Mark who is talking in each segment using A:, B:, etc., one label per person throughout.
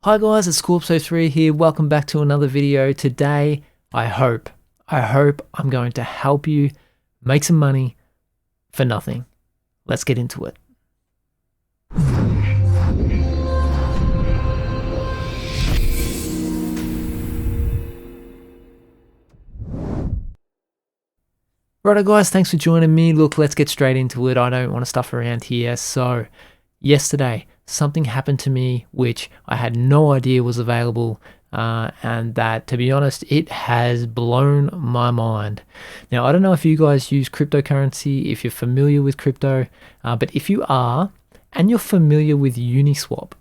A: Hi guys, it's Scorpso3 here. Welcome back to another video. Today, I hope I'm going to help you make some money for nothing. Let's get into it. Righto guys, thanks for joining me. Look, let's get straight into it. I don't want to stuff around here. So, yesterday, something happened to me which I had no idea was available, and that, to be honest, it has blown my mind. Now, I don't know if you guys use cryptocurrency, if you're familiar with crypto, but if you are, and you're familiar with Uniswap,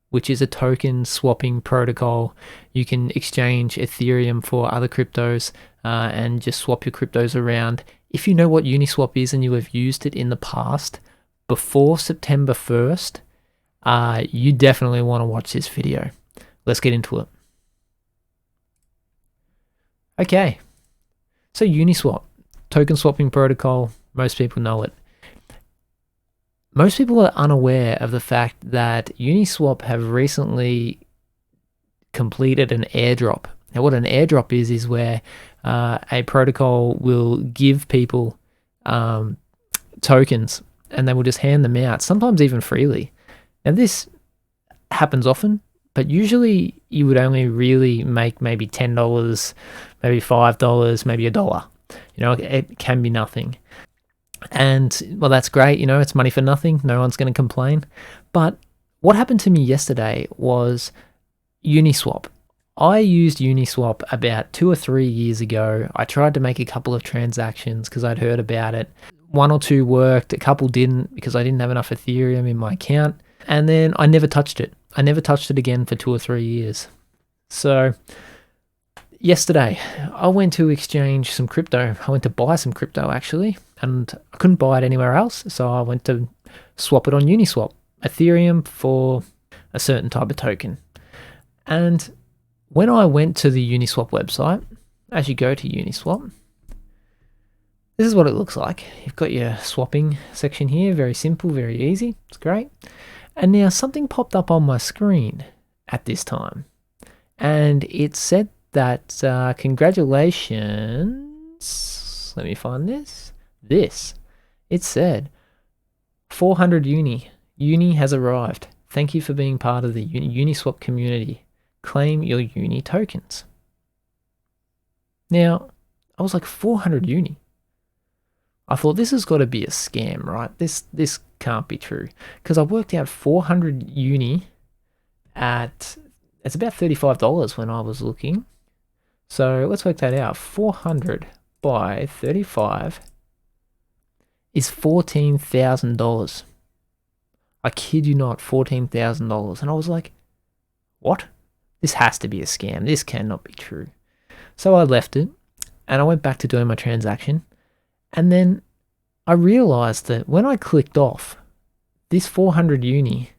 A: which is a token swapping protocol, you can exchange Ethereum for other cryptos and just swap your cryptos around. If you know what Uniswap is and you have used it in the past, before September 1st, you definitely want to watch this video. Let's get into it. Okay, so Uniswap, token swapping protocol, most people know it. Most people are unaware of the fact that Uniswap have recently completed an airdrop. Now, what an airdrop is where a protocol will give people tokens and they will just hand them out, sometimes even freely. Now, this happens often, but usually you would only really make maybe $10, maybe $5, maybe $1. You know, it can be nothing. And, well, that's great. You know, it's money for nothing. No one's going to complain. But what happened to me yesterday was Uniswap. I used Uniswap about 2 or 3 years ago. I tried to make a couple of transactions because I'd heard about it. 1 or 2 worked, a couple didn't because I didn't have enough Ethereum in my account. And then I never touched it. I never touched it again for 2 or 3 years. So yesterday, I went to exchange some crypto. I went to buy some crypto, actually, and I couldn't buy it anywhere else. So I went to swap it on Uniswap, Ethereum for a certain type of token. And when I went to the Uniswap website, as you go to Uniswap, this is what it looks like. You've got your swapping section here, very simple, very easy, it's great. And now something popped up on my screen at this time, and it said that congratulations, let me find this, it said 400 Uni has arrived. Thank you for being part of the Uniswap community. Claim your Uni tokens. Now, I was like, 400 Uni? I thought this has got to be a scam, right? This can't be true. Because I worked out 400 Uni at, it's about $35 when I was looking. So let's work that out. 400 by 35 is $14,000. I kid you not, $14,000. And I was like, what? This has to be a scam. This cannot be true. So I left it and I went back to doing my transaction. And then I realized that when I clicked off, this 400 Uni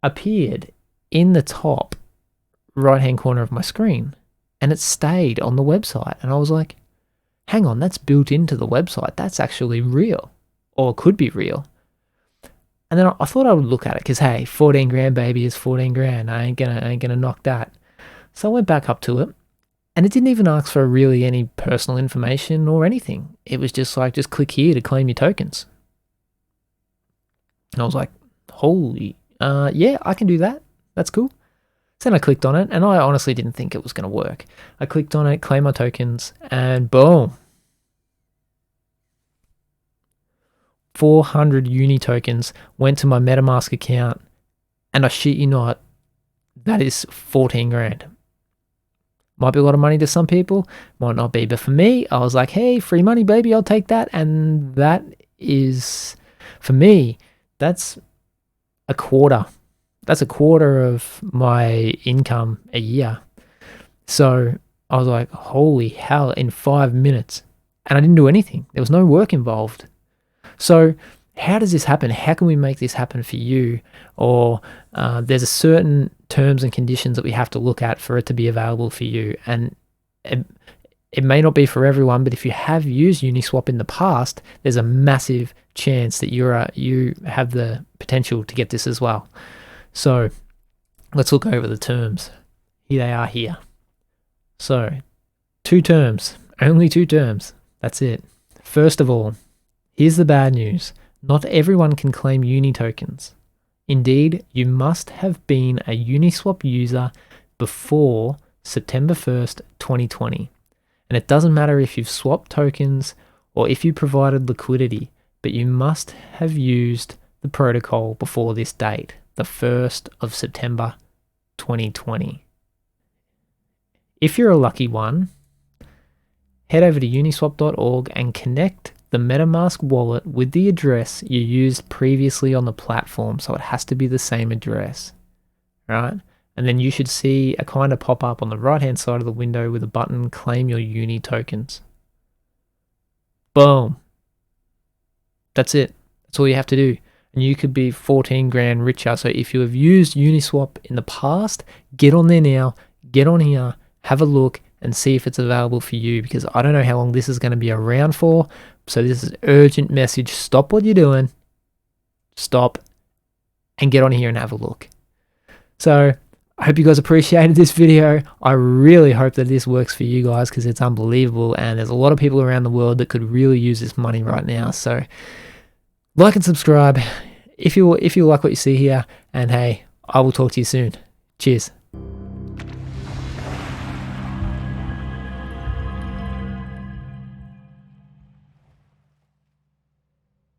A: appeared in the top right-hand corner of my screen, and it stayed on the website. And I was like, hang on, that's built into the website. That's actually real, or could be real. And then I thought I would look at it because, hey, 14 grand, baby, is 14 grand. I ain't gonna knock that. So I went back up to it, and it didn't even ask for really any personal information or anything. It was just like, just click here to claim your tokens. And I was like, holy, yeah, I can do that. That's cool. So then I clicked on it, and I honestly didn't think it was going to work. I clicked on it, claim my tokens, and boom. 400 Uni tokens went to my MetaMask account, and I shit you not, that is 14 grand. Might be a lot of money to some people, might not be, but for me, I was like, hey, free money, baby, I'll take that. And that is, for me, that's a quarter. That's a quarter of my income a year. So I was like, holy hell, in 5 minutes. And I didn't do anything. There was no work involved. So how does this happen? How can we make this happen for you? Or there's a certain terms and conditions that we have to look at for it to be available for you. And it may not be for everyone, but if you have used Uniswap in the past, there's a massive chance that you have the potential to get this as well. So let's look over the terms. Here they are here. So, 2 terms, only 2 terms. That's it. First of all, here's the bad news. Not everyone can claim Uni tokens. Indeed, you must have been a Uniswap user before September 1st, 2020. And it doesn't matter if you've swapped tokens or if you provided liquidity, but you must have used the protocol before this date, the 1st of September 2020. If you're a lucky one, head over to uniswap.org and connect the MetaMask wallet with the address you used previously on the platform. So it has to be the same address, right? And then you should see a kind of pop up on the right hand side of the window with a button, claim your Uni tokens. Boom. That's it. That's all you have to do. And you could be 14 grand richer. So if you have used Uniswap in the past, get on there now, get on here, have a look and see if it's available for you, because I don't know how long this is going to be around for. So this is an urgent message. Stop what you're doing. Stop and get on here and have a look. So I hope you guys appreciated this video. I really hope that this works for you guys, because it's unbelievable and there's a lot of people around the world that could really use this money right now. So like and subscribe if you like what you see here, and hey, I will talk to you soon. Cheers.